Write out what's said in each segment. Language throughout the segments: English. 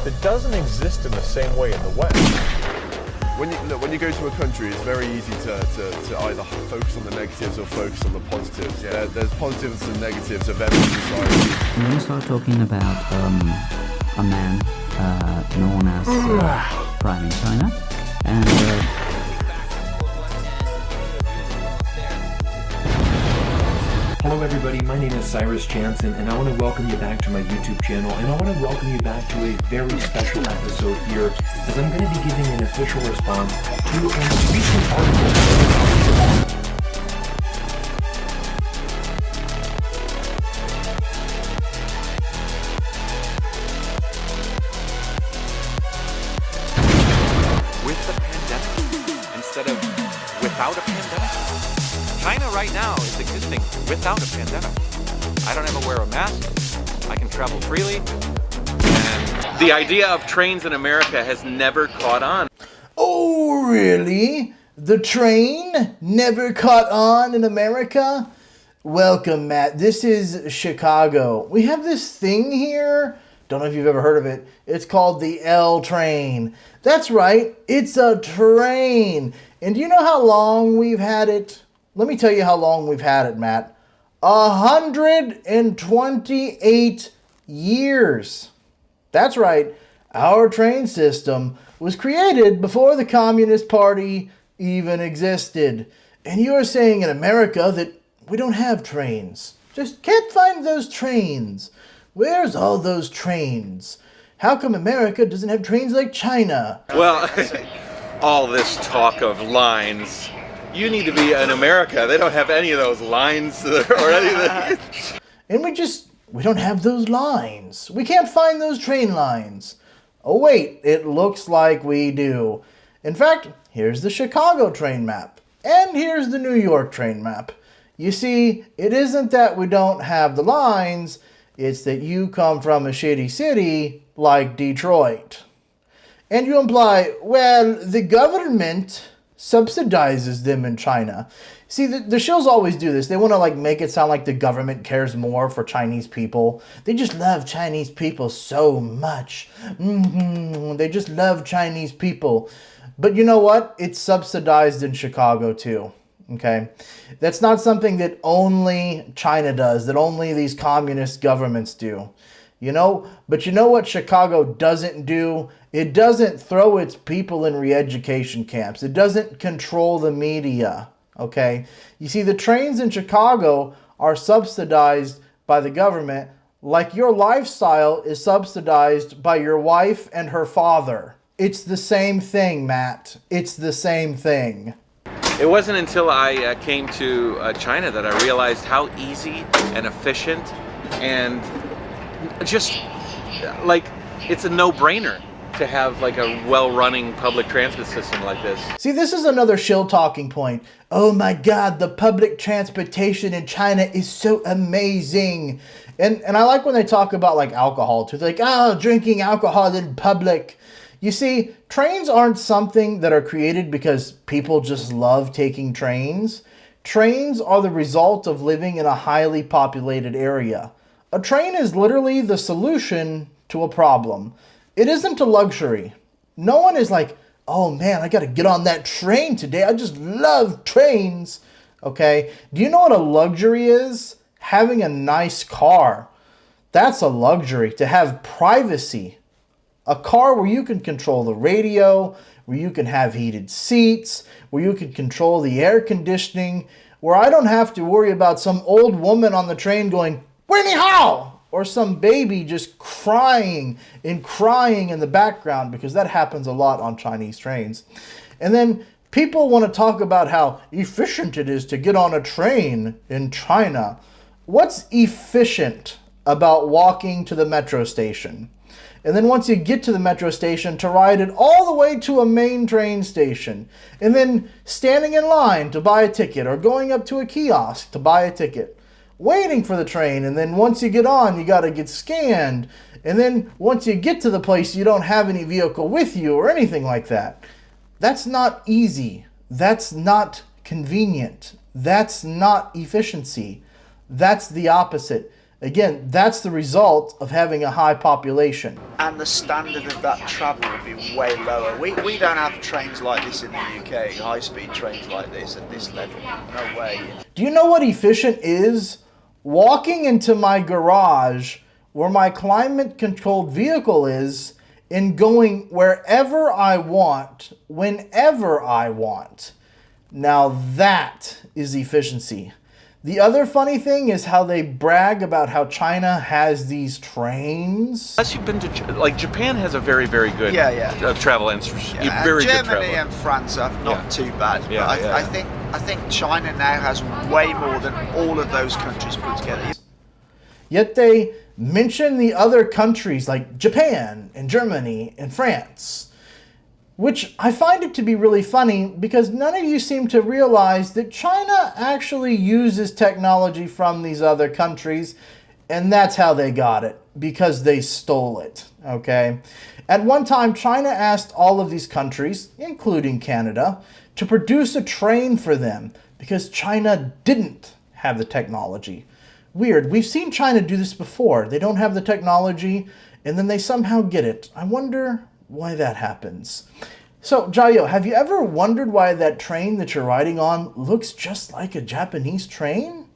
that doesn't exist in the same way in the West. When you go to a country, it's very easy to either focus on the negatives or focus on the positives. Yeah. There's positives and negatives of every society. I'm going to start talking about a man known as Prime in China, and Hello everybody, my name is Cyrus Jansen, and I want to welcome you back to my YouTube channel, and I want to welcome you back to a very special episode here, as I'm going to be giving an official response to a recent article. With the pandemic instead of without a pandemic. China right now is existing without a pandemic. I don't have to wear a mask. I can travel freely. And the idea of trains in America has never caught on. Oh, really? The train never caught on in America? Welcome, Matt. This is Chicago. We have this thing here. Don't know if you've ever heard of it. It's called the L train. That's right. It's a train. And do you know how long we've had it? Let me tell you how long we've had it, Matt. 128 years. That's right. Our train system was created before the Communist Party even existed. And you are saying in America that we don't have trains. Just can't find those trains. Where's all those trains? How come America doesn't have trains like China? Well, all this talk of lines. You need to be in America. They don't have any of those lines or anything. And we don't have those lines. We can't find those train lines. Oh wait, it looks like we do. In fact, here's the Chicago train map. And here's the New York train map. You see, it isn't that we don't have the lines, it's that you come from a shitty city like Detroit. And you imply, well, the government subsidizes them in China. See, the shows always do this. They want to like make it sound like the government cares more for Chinese people. They just love Chinese people so much. They just love Chinese people. But you know what? It's subsidized in Chicago too. Okay? That's not something that only China does, that only these communist governments do. You know, but you know what Chicago doesn't do? It doesn't throw its people in re-education camps. It doesn't control the media, okay? You see, the trains in Chicago are subsidized by the government like your lifestyle is subsidized by your wife and her father. It's the same thing, Matt. It's the same thing. It wasn't until I came to China that I realized how easy and efficient and just like it's a no-brainer to have like a well-running public transit system like this. See, this is another shill talking point. Oh my God, the public transportation in China is so amazing. And I like when they talk about like alcohol too. They're like, oh, drinking alcohol in public. You see, trains aren't something that are created because people just love taking trains. Trains are the result of living in a highly populated area. A train is literally the solution to a problem. It isn't a luxury. No one is like, oh man, I gotta get on that train today. I just love trains. Okay? Do you know what a luxury is? Having a nice car. That's a luxury. To have privacy. A car where you can control the radio, where you can have heated seats, where you can control the air conditioning, where I don't have to worry about some old woman on the train going, Winnie How? Or some baby just crying in the background, because that happens a lot on Chinese trains. And then people want to talk about how efficient it is to get on a train in China. What's efficient about walking to the metro station? And then once you get to the metro station, to ride it all the way to a main train station. And then standing in line to buy a ticket, or going up to a kiosk to buy a ticket. Waiting for the train, and then once you get on, you got to get scanned. And then once you get to the place, you don't have any vehicle with you or anything like that. That's not easy. That's not convenient. That's not efficiency. That's the opposite. Again, that's the result of having a high population. And the standard of that travel would be way lower. We don't have trains like this in the UK, high-speed trains like this at this level. No way. Do you know what efficient is? Walking into my garage where my climate-controlled vehicle is and going wherever I want, whenever I want. Now that is efficiency. The other funny thing is how they brag about how China has these trains. Unless you've been to, like, Japan has a very, very good travel infrastructure. Yeah, Very good Germany travel. and France are not too bad. Yeah, But yeah. I think China now has way more than all of those countries put together. Yet they mention the other countries like Japan and Germany and France, which I find it to be really funny because none of you seem to realize that China actually uses technology from these other countries, and that's how they got it, because they stole it, okay? At one time, China asked all of these countries, including Canada, to produce a train for them because China didn't have the technology. Weird. We've seen China do this before. They don't have the technology, and then they somehow get it. I wonder why that happens. So, Jayoe, have you ever wondered why that train that you're riding on looks just like a Japanese train?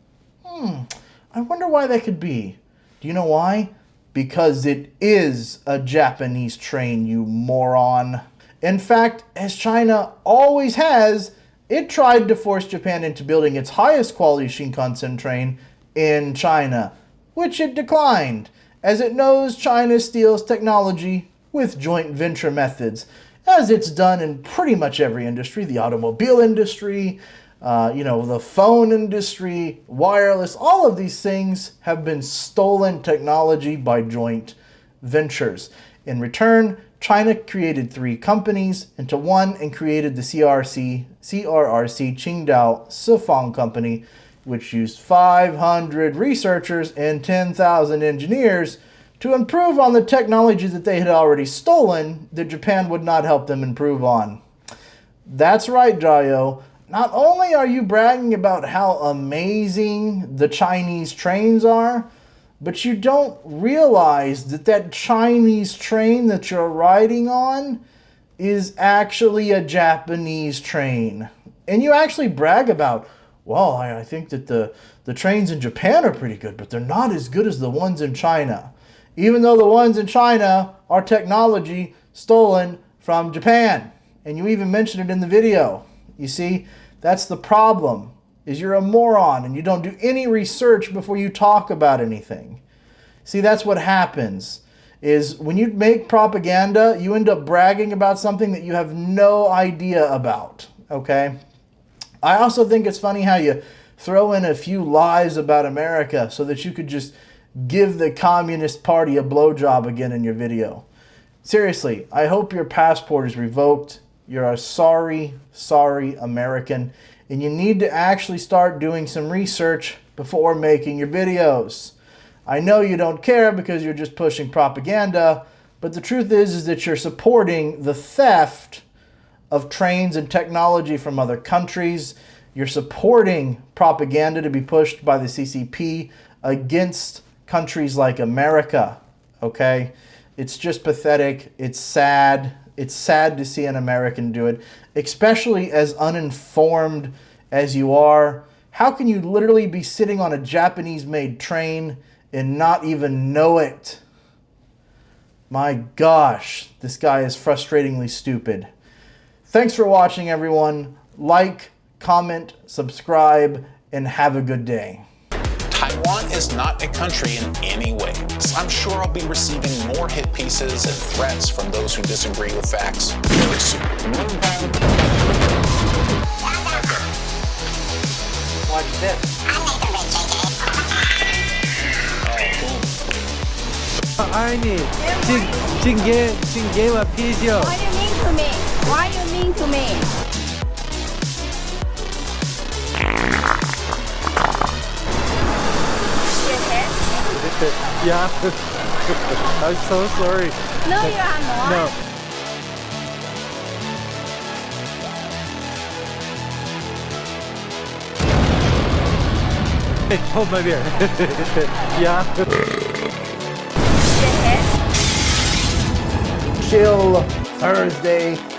I wonder why that could be. Do you know why? Because it is a Japanese train, you moron. In fact, as China always has, it tried to force Japan into building its highest quality Shinkansen train in China, which it declined, as it knows China steals technology with joint venture methods, as it's done in pretty much every industry, the automobile industry, the phone industry, wireless, all of these things have been stolen technology by joint ventures. In return, China created 3 companies into one and created the CRRC Qingdao Sifang Company, which used 500 researchers and 10,000 engineers to improve on the technology that they had already stolen that Japan would not help them improve on. That's right, Jayoe. Not only are you bragging about how amazing the Chinese trains are, but you don't realize that that Chinese train that you're riding on is actually a Japanese train. And you actually brag about, well, I think that the trains in Japan are pretty good, but they're not as good as the ones in China. Even though the ones in China are technology stolen from Japan. And you even mentioned it in the video. You see, that's the problem, is you're a moron and you don't do any research before you talk about anything. See, that's what happens, is when you make propaganda, you end up bragging about something that you have no idea about, okay? I also think it's funny how you throw in a few lies about America so that you could just give the Communist Party a blowjob again in your video. Seriously, I hope your passport is revoked. You're a sorry American, and you need to actually start doing some research before making your videos. I know you don't care because you're just pushing propaganda, but the truth is that you're supporting the theft of trains and technology from other countries. You're supporting propaganda to be pushed by the CCP against countries like America, okay? It's just pathetic. It's sad. It's sad to see an American do it, especially as uninformed as you are. How can you literally be sitting on a Japanese-made train and not even know it? My gosh, this guy is frustratingly stupid. Thanks for watching, everyone. Like, comment, subscribe, and have a good day. Taiwan is not a country in any way. I'm sure I'll be receiving more hit pieces and threats from those who disagree with facts very soon. What's this? 아니, 지금 와 피죠. What do you mean to me? What do you mean to me? Yeah. I'm so sorry. No, you are not. No. Hold my beer. Yeah. Chill Thursday